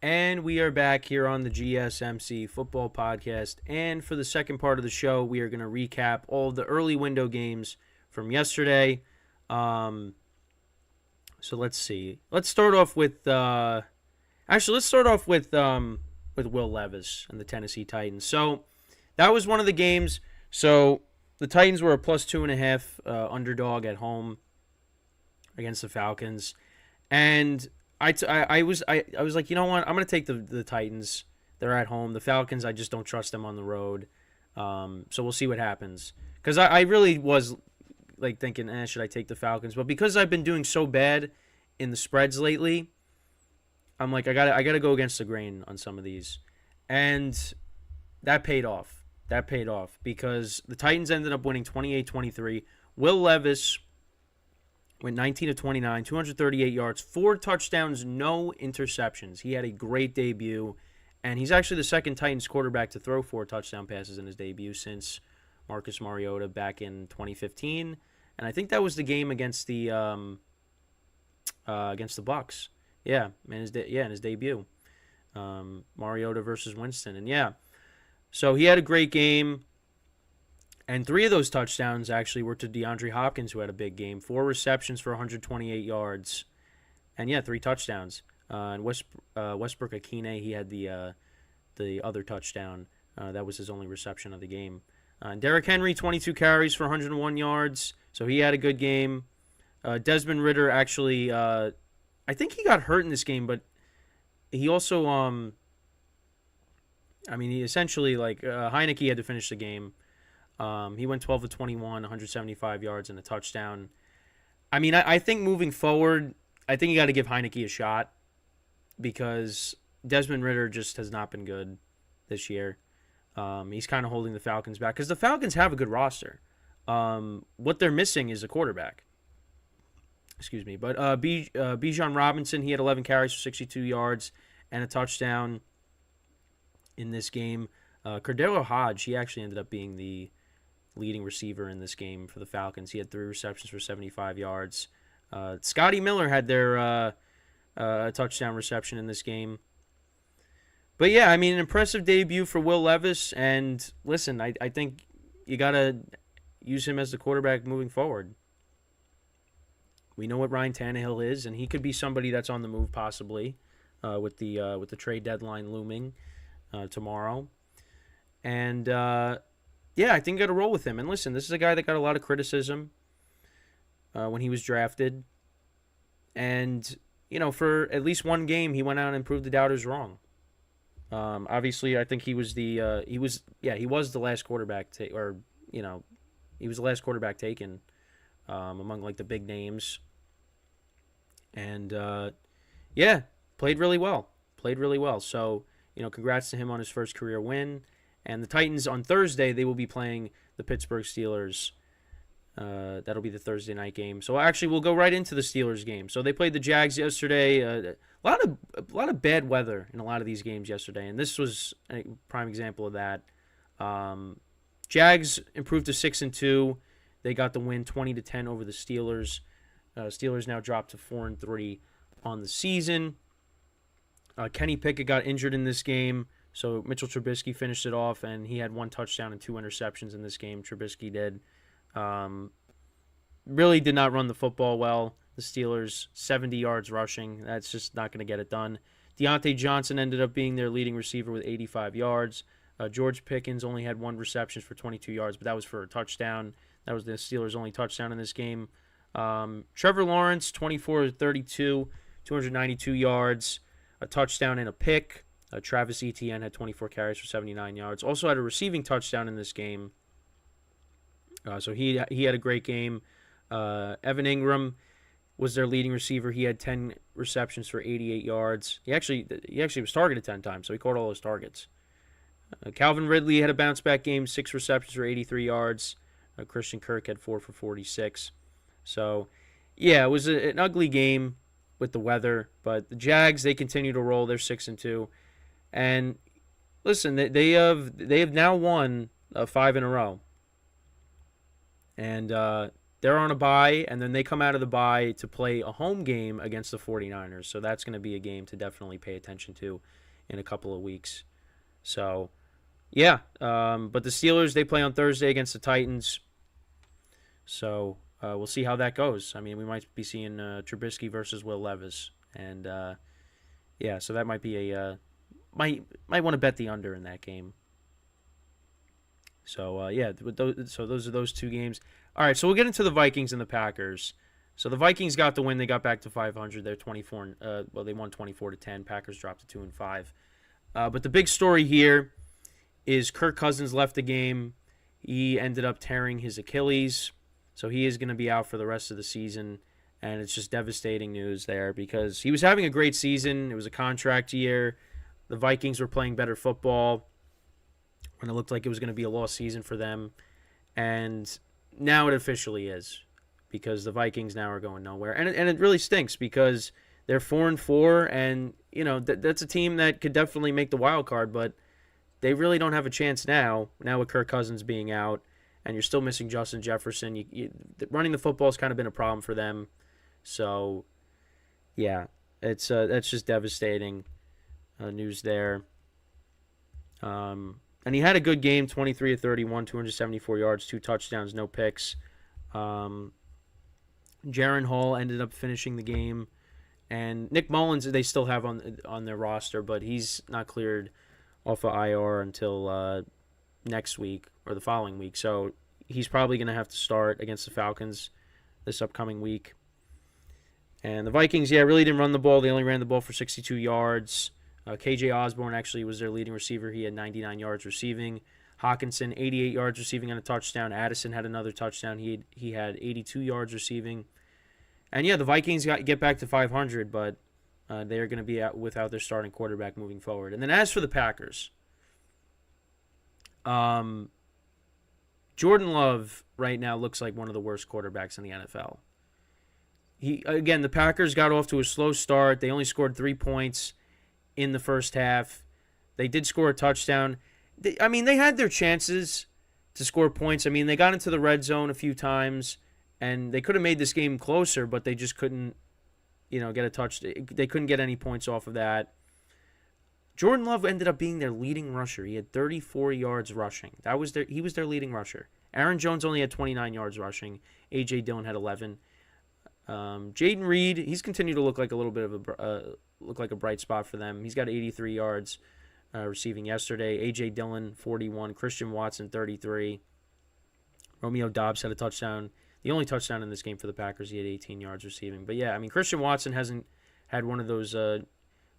And we are back here on the GSMC football podcast. And for the second part of the show, we are going to recap all of the early window games from yesterday. So let's see. Let's start off with with Will Levis and the Tennessee Titans. So that was one of the games. So the Titans were a plus 2.5 underdog at home against the Falcons, and I was like, you know what? I'm gonna take the Titans. They're at home. The Falcons, I just don't trust them on the road. So we'll see what happens. Because I really was like thinking, should I take the Falcons? But because I've been doing so bad in the spreads lately, I'm like, I gotta go against the grain on some of these, and that paid off. That paid off because the Titans ended up winning 28-23. Will Levis went 19 of 29, 238 yards, 4 touchdowns, no interceptions. He had a great debut, and he's actually the second Titans quarterback to throw 4 touchdown passes in his debut since Marcus Mariota back in 2015. And I think that was the game against the Bucs. Yeah, in his debut. Mariota versus Winston, and yeah. So he had a great game. And 3 of those touchdowns actually were to DeAndre Hopkins, who had a big game. 4 receptions for 128 yards. And, 3 touchdowns. And Westbrook-Akine, he had the other touchdown. That was his only reception of the game. And Derrick Henry, 22 carries for 101 yards. So he had a good game. Desmond Ridder actually, I think he got hurt in this game, but he also, he essentially, Heineke had to finish the game. He went 12 of 21, 175 yards and a touchdown. I think moving forward, I think you got to give Heineke a shot because Desmond Ridder just has not been good this year. He's kind of holding the Falcons back because the Falcons have a good roster. What they're missing is a quarterback. Excuse me. But Bijan Robinson, he had 11 carries for 62 yards and a touchdown in this game. Cordero Hodge, he actually ended up being the leading receiver in this game for the Falcons. He had 3 receptions for 75 yards. Scotty Miller had their touchdown reception in this game. But yeah, an impressive debut for Will Levis. And listen, I think you got to use him as the quarterback moving forward. We know what Ryan Tannehill is, and he could be somebody that's on the move possibly with the trade deadline looming tomorrow. And I think got to roll with him. And listen, this is a guy that got a lot of criticism when he was drafted. And, for at least one game, he went out and proved the doubters wrong. Obviously, I think he was the last quarterback he was the last quarterback taken among the big names. And played really well. So, congrats to him on his first career win. And the Titans on Thursday, they will be playing the Pittsburgh Steelers. That'll be the Thursday night game. So actually, we'll go right into the Steelers game. So they played the Jags yesterday. A lot of bad weather in a lot of these games yesterday, and this was a prime example of that. Jags improved to 6-2. They got the win 20-10 over the Steelers. Steelers now dropped to 4-3 on the season. Kenny Pickett got injured in this game. So Mitchell Trubisky finished it off, and he had 1 touchdown and 2 interceptions in this game. Trubisky did. Really did not run the football well. The Steelers, 70 yards rushing. That's just not going to get it done. Deontay Johnson ended up being their leading receiver with 85 yards. George Pickens only had 1 reception for 22 yards, but that was for a touchdown. That was the Steelers' only touchdown in this game. Trevor Lawrence, 24 of 32, 292 yards, a touchdown and a pick. Travis Etienne had 24 carries for 79 yards. Also had a receiving touchdown in this game. So he had a great game. Evan Ingram was their leading receiver. He had 10 receptions for 88 yards. He actually was targeted 10 times, so he caught all those targets. Calvin Ridley had a bounce-back game, 6 receptions for 83 yards. Christian Kirk had 4 for 46. So, it was an ugly game with the weather, but the Jags, they continue to roll. They're 6-2. And listen, they have now won 5 in a row. And they're on a bye, and then they come out of the bye to play a home game against the 49ers. So that's going to be a game to definitely pay attention to in a couple of weeks. So, yeah. But the Steelers, they play on Thursday against the Titans. So we'll see how that goes. I mean, we might be seeing Trubisky versus Will Levis. And, yeah, so that might be a might want to bet the under in that game. So, yeah, those are those two games. All right, so we'll get into the Vikings and the Packers. So the Vikings got the win. They got back to 500. They're 24. They won 24-10. Packers dropped to 2-5. But the big story here is Kirk Cousins left the game. He ended up tearing his Achilles, so he is going to be out for the rest of the season. And it's just devastating news there because he was having a great season. It was a contract year. The Vikings were playing better football when it looked like it was going to be a lost season for them. And now it officially is because the Vikings now are going nowhere. And it really stinks because they're 4-4, and that's a team that could definitely make the wild card, but they really don't have a chance now with Kirk Cousins being out, and you're still missing Justin Jefferson. Running the football has kind of been a problem for them. So, yeah, that's just devastating news there. And he had a good game, 23 of 31, 274 yards, 2 touchdowns, no picks. Jaron Hall ended up finishing the game. And Nick Mullins, they still have on their roster, but he's not cleared off of IR until next week or the following week. So he's probably going to have to start against the Falcons this upcoming week. And the Vikings, really didn't run the ball. They only ran the ball for 62 yards. KJ Osborne actually was their leading receiver. He had 99 yards receiving. Hawkinson, 88 yards receiving on a touchdown. Addison had another touchdown. He had 82 yards receiving. And, the Vikings get back to 500, but they're going to be out without their starting quarterback moving forward. And then as for the Packers, Jordan Love right now looks like one of the worst quarterbacks in the NFL. The Packers got off to a slow start. They only scored 3 points in the first half. They did score a touchdown. They had their chances to score points. They got into the red zone a few times, and they could have made this game closer, but they just couldn't, get a touch. They couldn't get any points off of that. Jordan Love ended up being their leading rusher. He had 34 yards rushing. He was their leading rusher. Aaron Jones only had 29 yards rushing. A.J. Dillon had 11. Jaden Reed, he's continued to look like a little bit of a bright spot for them. He's got 83 yards receiving yesterday. A.J. Dillon, 41. Christian Watson, 33. Romeo Doubs had a touchdown. The only touchdown in this game for the Packers, he had 18 yards receiving. But Christian Watson hasn't had one of those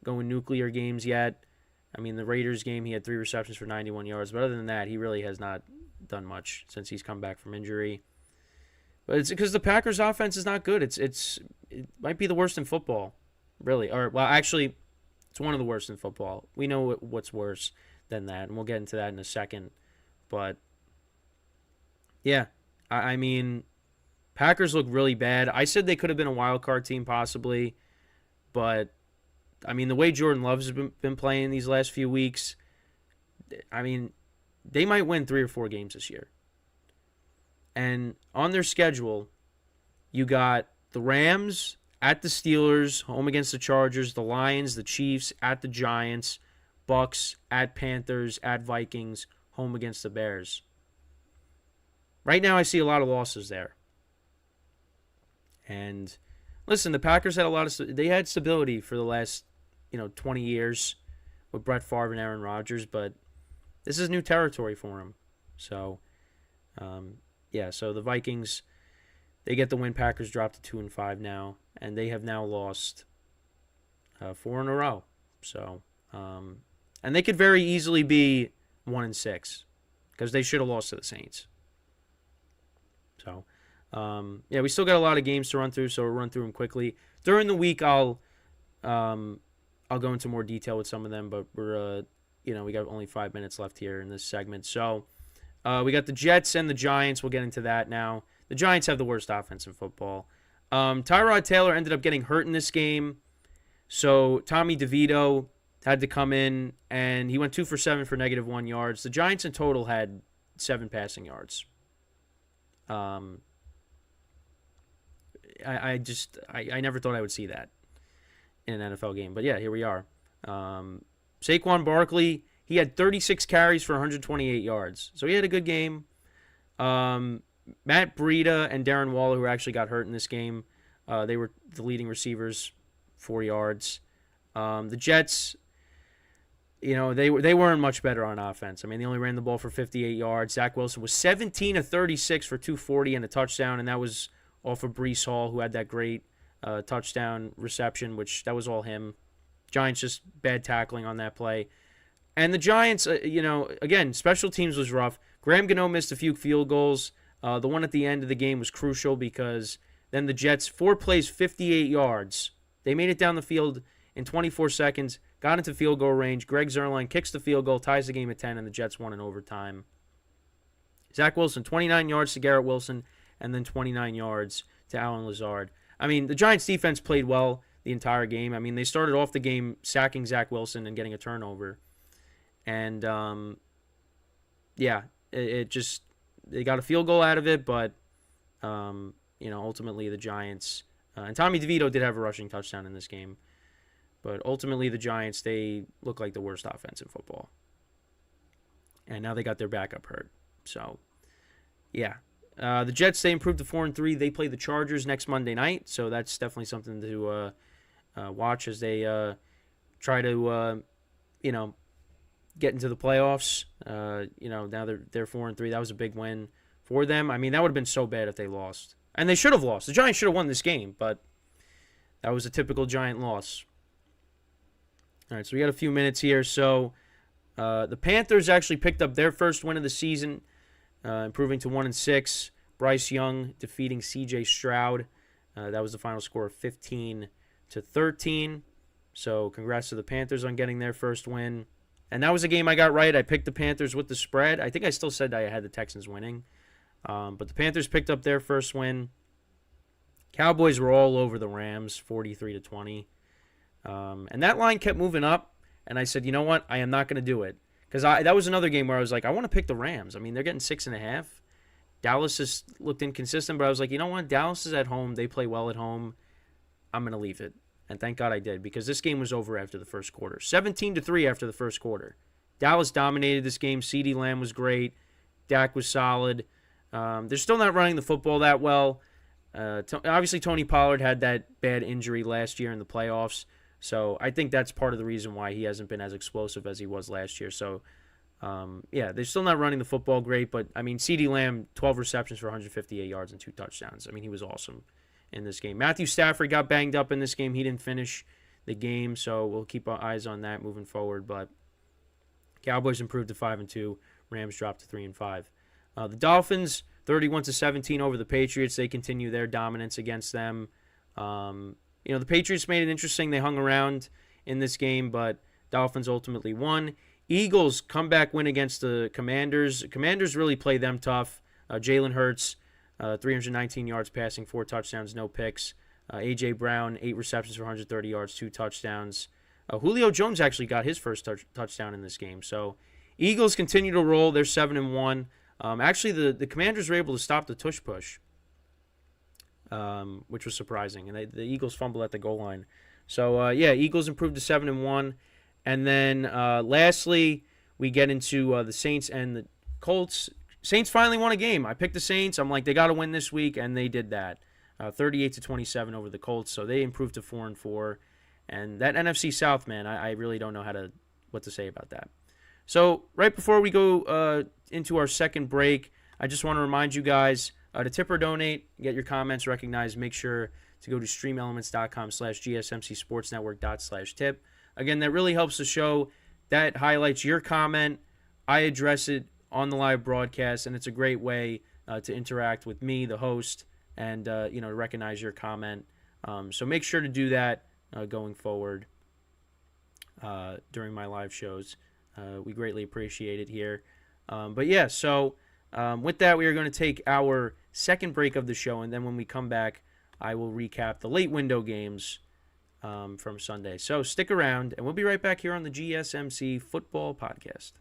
going nuclear games yet. The Raiders game, he had 3 receptions for 91 yards. But other than that, he really has not done much since he's come back from injury. But it's because the Packers' offense is not good. It might be the worst in football, really. Actually, it's one of the worst in football. We know what's worse than that, and we'll get into that in a second. But, Packers look really bad. I said they could have been a wild card team possibly, but, the way Jordan Love's been playing these last few weeks, they might win 3 or 4 games this year. And on their schedule, you got the Rams at the Steelers, home against the Chargers, the Lions, the Chiefs, at the Giants, Bucks, at Panthers, at Vikings, home against the Bears. Right now I see a lot of losses there. And listen, the Packers had they had stability for the last, 20 years with Brett Favre and Aaron Rodgers, but this is new territory for them. So, so the Vikings, they get the win. Packers drop to 2-5 now, and they have now lost 4 in a row. So, and they could very easily be 1-6 because they should have lost to the Saints. So, we still got a lot of games to run through, so we'll run through them quickly. During the week, I'll go into more detail with some of them, but we're we got only 5 minutes left here in this segment. So, we got the Jets and the Giants. We'll get into that now. The Giants have the worst offense in football. Tyrod Taylor ended up getting hurt in this game, so Tommy DeVito had to come in, and he went 2 for 7 for -1 yards. The Giants in total had 7 passing yards. I never thought I would see that in an NFL game. But yeah, here we are. Saquon Barkley, he had 36 carries for 128 yards. So he had a good game. Matt Breida and Darren Waller, who actually got hurt in this game, they were the leading receivers, 4 yards. The Jets, they weren't much better on offense. I mean, they only ran the ball for 58 yards. Zach Wilson was 17 of 36 for 240 and a touchdown, and that was off of Breece Hall, who had that great touchdown reception, which that was all him. Giants just bad tackling on that play. And the Giants, again, special teams was rough. Graham Gano missed a few field goals. The one at the end of the game was crucial because then the Jets, 4 plays, 58 yards. They made it down the field in 24 seconds, got into field goal range. Greg Zuerlein kicks the field goal, ties the game at 10, and the Jets won in overtime. Zach Wilson, 29 yards to Garrett Wilson, and then 29 yards to Allen Lazard. I mean, the Giants' defense played well the entire game. I mean, they started off the game sacking Zach Wilson and getting a turnover. And, they got a field goal out of it, but, ultimately the Giants, and Tommy DeVito did have a rushing touchdown in this game, but ultimately the Giants, they look like the worst offense in football. And now they got their backup hurt. So, yeah. The Jets, they improved to 4-3. They play the Chargers next Monday night, so that's definitely something to watch as they try to, get into the playoffs. Now they're 4-3. That was a big win for them. I mean, that would have been so bad if they lost. And they should have lost. The Giants should have won this game, but that was a typical Giant loss. All right, so we got a few minutes here. So the Panthers actually picked up their first win of the season, improving to 1-6. Bryce Young defeating C.J. Stroud. That was the final score of 15-13. So congrats to the Panthers on getting their first win. And that was a game I got right. I picked the Panthers with the spread. I think I still said I had the Texans winning. But the Panthers picked up their first win. Cowboys were all over the Rams, 43-20. And that line kept moving up. And I said, you know what? I am not going to do it. Because that was another game where I was like, I want to pick the Rams. I mean, they're getting 6.5. Dallas just looked inconsistent. But I was like, you know what? Dallas is at home. They play well at home. I'm going to leave it. And thank God I did, because this game was over after the first quarter. 17-3 after the first quarter. Dallas dominated this game. CeeDee Lamb was great. Dak was solid. They're still not running the football that well. Obviously, Tony Pollard had that bad injury last year in the playoffs. So I think that's part of the reason why he hasn't been as explosive as he was last year. So, they're still not running the football great. But, I mean, CeeDee Lamb, 12 receptions for 158 yards and 2 touchdowns. I mean, he was awesome in this game. Matthew Stafford got banged up in this game. He didn't finish the game, so we'll keep our eyes on that moving forward. But Cowboys improved to 5-2. Rams dropped to 3-5. The Dolphins, 31-17 over the Patriots. They continue their dominance against them. The Patriots made it interesting. They hung around in this game, but Dolphins ultimately won. Eagles comeback win against the Commanders. Commanders really play them tough. Jalen Hurts, 319 yards passing, 4 touchdowns, no picks. A.J. Brown, 8 receptions for 130 yards, 2 touchdowns. Julio Jones actually got his first touchdown in this game. So Eagles continue to roll. They're 7-1. Actually, the Commanders were able to stop the tush push, which was surprising. And the Eagles fumbled at the goal line. So, Eagles improved to 7-1. And then lastly, we get into the Saints and the Colts. Saints finally won a game. I picked the Saints. I'm like, they got to win this week, and they did that. 38-27 over the Colts, so they improved to 4-4. And that NFC South, man, I really don't know what to say about that. So right before we go into our second break, I just want to remind you guys to tip or donate, get your comments recognized. Make sure to go to streamelements.com/gsmcsportsnetwork./tip. Again, that really helps the show. That highlights your comment. I address it on the live broadcast, and it's a great way to interact with me, the host, and to recognize your comment. So make sure to do that going forward during my live shows. We greatly appreciate it here. With that, we are going to take our second break of the show, and then when we come back, I will recap the late window games from Sunday. So stick around, and we'll be right back here on the GSMC Football Podcast.